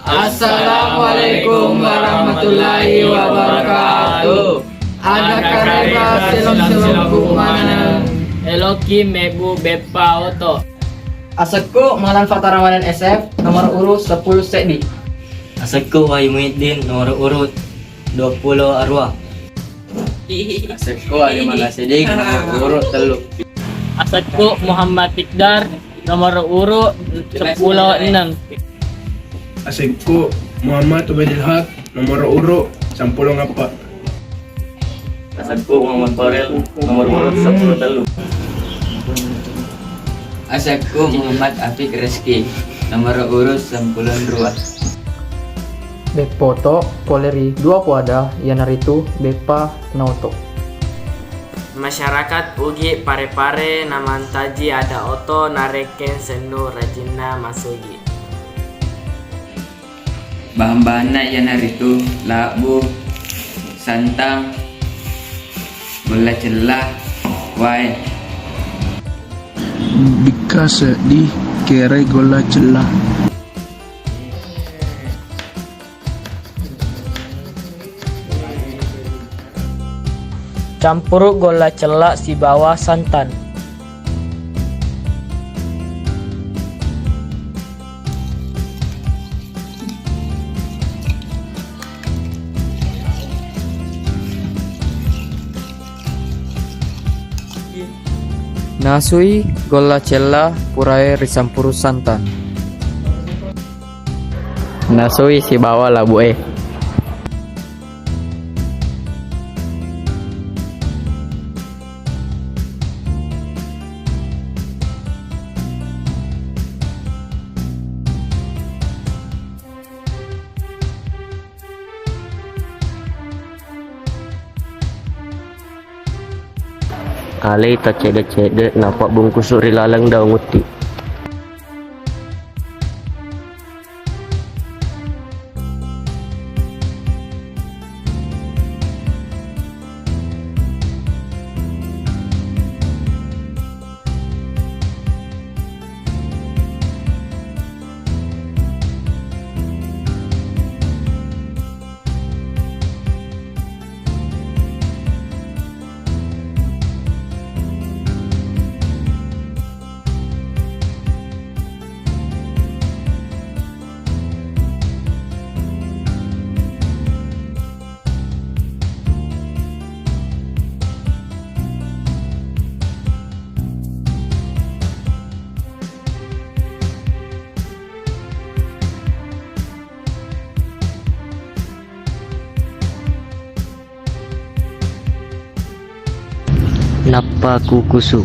Assalamualaikum warahmatullahi wabarakatuh. Ada kareba selom-selom kumana. Eloki mebu bepa oto. Asaku Malan Fatah Ramadan SF nomor urut 10 Sedi. Asaku Wahyu Muhyiddin nomor urut 20 Arwah. Asaku Ali Magasidik nomor urut 3. Asaku Muhammad Tikdar nomor urut 10 Asikku Muhammad Ubaidil Haq nomor urut 10 4. Asaku Muhammad Farel nomor urut 10 telu. Asaku Muhammad Afiq Reski nomor urut 10 2. Bepoto Poleri 2 Puada Yanaritu Bepa Nauto. Masyarakat ugi pare-pare namantaji ada oto nareken senu rajina masugi. Bahan-bahannya Yanaritu labu santang gula celah wine. Bika sedih kere gola celah. Campur gula celak si bawah santan. Nasui gola cella purai risampuru santan. Nasui si bawa labu Ale tak cedek-cedek nampak bungkus suri lalang daun uti. Napa ku kusuk